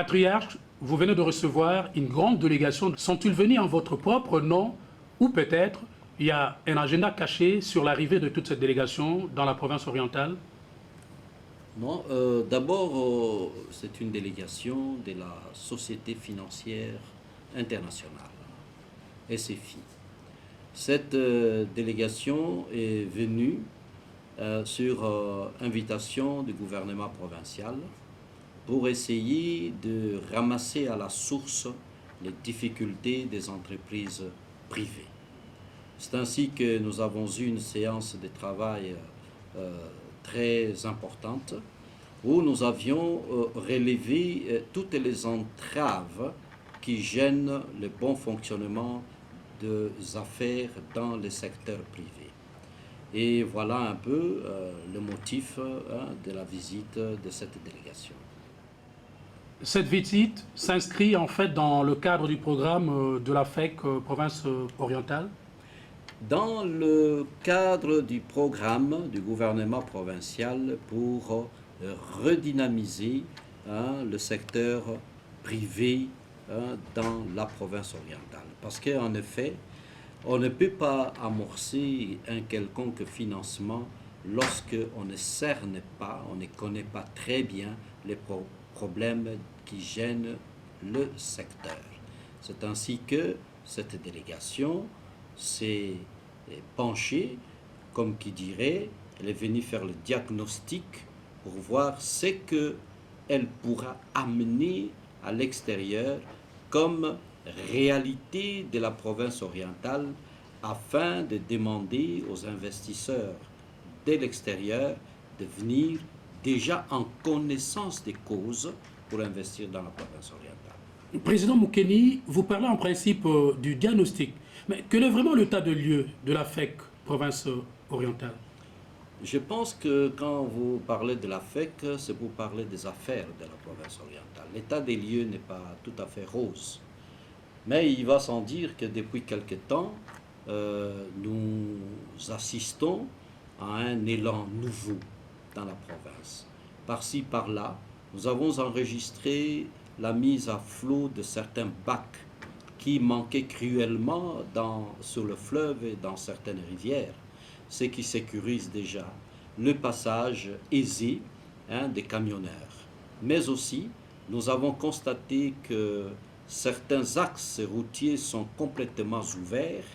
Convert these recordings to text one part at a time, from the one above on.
Patriarche, vous venez de recevoir une grande délégation. Sont-ils venus en votre propre nom ou peut-être il y a un agenda caché sur l'arrivée de toute cette délégation dans la province orientale? Non, d'abord, c'est une délégation de la Société financière internationale, SFI. Cette délégation est venue sur invitation du gouvernement provincial pour essayer de ramasser à la source les difficultés des entreprises privées. C'est ainsi que nous avons eu une séance de travail très importante où nous avions relevé toutes les entraves qui gênent le bon fonctionnement des affaires dans le secteur privé. Et voilà un peu le motif de la visite de cette délégation. Cette visite s'inscrit en fait dans le cadre du programme de la FEC province orientale. Dans le cadre du programme du gouvernement provincial pour redynamiser le secteur privé dans la province orientale. Parce qu'en effet, on ne peut pas amorcer un quelconque financement lorsque on ne cerne pas, on ne connaît pas très bien les problèmes qui gênent le secteur. C'est ainsi que cette délégation s'est penchée, comme qui dirait, elle est venue faire le diagnostic pour voir ce qu'elle pourra amener à l'extérieur comme réalité de la province orientale afin de demander aux investisseurs de l'extérieur de venir déjà en connaissance des causes pour investir dans la province orientale. Président Moukeni, vous parlez en principe du diagnostic, mais quel est vraiment l'état de lieu de la FEC province orientale? Je pense que quand vous parlez de la FEC, c'est pour parler des affaires de la province orientale. L'état des lieux n'est pas tout à fait rose. Mais il va sans dire que depuis quelque temps, nous assistons à un élan nouveau dans la province. Par-ci, par-là, nous avons enregistré la mise à flot de certains bacs qui manquaient cruellement sur le fleuve et dans certaines rivières, ce qui sécurise déjà le passage aisé des camionneurs. Mais aussi, nous avons constaté que certains axes routiers sont complètement ouverts,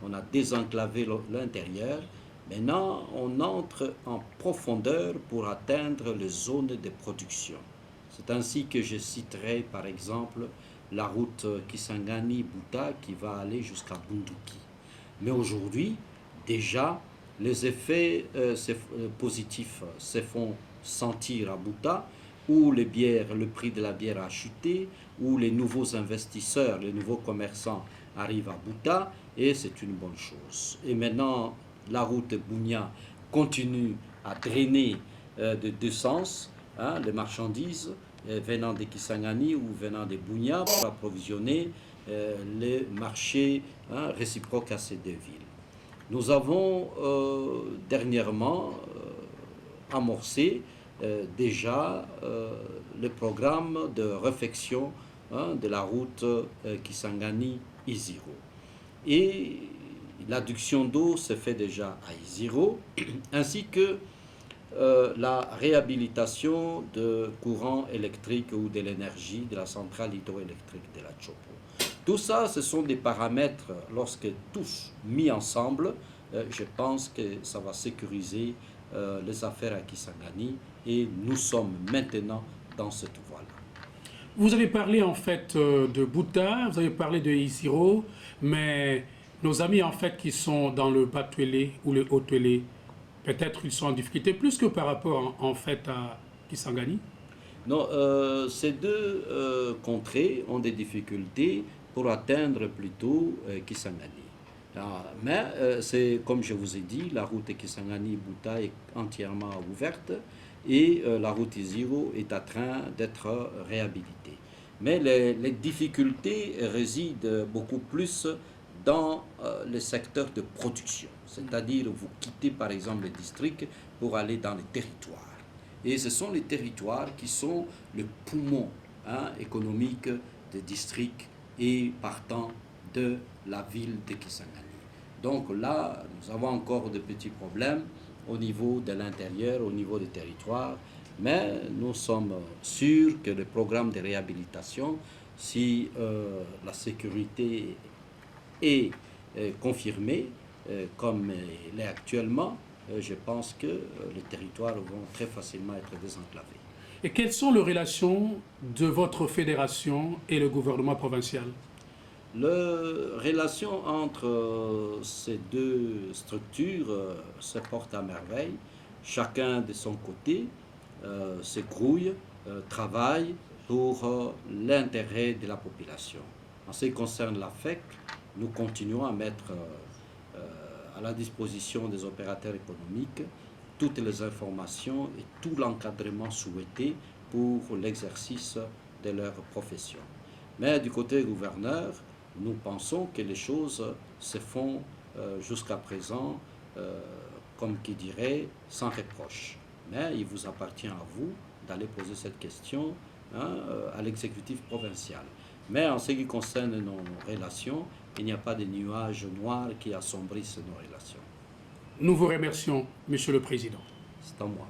on a désenclavé l'intérieur. Maintenant, on entre en profondeur pour atteindre les zones de production. C'est ainsi que je citerai par exemple la route Kisangani-Bouta qui va aller jusqu'à Bunduki. Mais aujourd'hui, déjà, les effets positifs se font sentir à Bouta, où le prix de la bière a chuté, où les nouveaux investisseurs, les nouveaux commerçants arrivent à Bouta, et c'est une bonne chose. Et maintenant, la route Bounia continue à drainer de deux sens les marchandises venant de Kisangani ou venant de Bounia pour approvisionner les marchés réciproques à ces deux villes. Nous avons dernièrement amorcé déjà le programme de réfection de la route Kisangani-Iziro. Et l'adduction d'eau se fait déjà à Iziro, ainsi que la réhabilitation de courant électrique ou de l'énergie de la centrale hydroélectrique de la Chopo. Tout ça, ce sont des paramètres, lorsque tous mis ensemble, je pense que ça va sécuriser les affaires à Kisangani et nous sommes maintenant dans cette voie-là. Vous avez parlé en fait de Bouta, vous avez parlé de Isiro, mais nos amis en fait qui sont dans le Bas-Twélé ou le Haut-Twélé, peut-être ils sont en difficulté plus que par rapport en fait à Kisangani? Non, ces deux contrées ont des difficultés pour atteindre plutôt Kisangani. Mais c'est comme je vous ai dit, la route Kisangani-Bouta est entièrement ouverte et la route Iziro est en train d'être réhabilitée. Mais les difficultés résident beaucoup plus dans le secteur de production. C'est-à-dire vous quittez par exemple le district pour aller dans les territoires. Et ce sont les territoires qui sont le poumon économique des districts et partant de la ville de Kisangani. Donc là, nous avons encore de petits problèmes au niveau de l'intérieur, au niveau des territoires, mais nous sommes sûrs que le programme de réhabilitation, si la sécurité est confirmée comme elle est actuellement, je pense que les territoires vont très facilement être désenclavés. Et quelles sont les relations de votre fédération et le gouvernement provincial? La relation entre ces deux structures se porte à merveille. Chacun de son côté se grouille, travaille pour l'intérêt de la population. En ce qui concerne la FEC, nous continuons à mettre à la disposition des opérateurs économiques toutes les informations et tout l'encadrement souhaité pour l'exercice de leur profession. Mais du côté gouverneur, nous pensons que les choses se font jusqu'à présent, comme qui dirait, sans reproche. Mais il vous appartient à vous d'aller poser cette question à l'exécutif provincial. Mais en ce qui concerne nos relations, il n'y a pas de nuages noirs qui assombrissent nos relations. Nous vous remercions, Monsieur le Président. C'est à moi.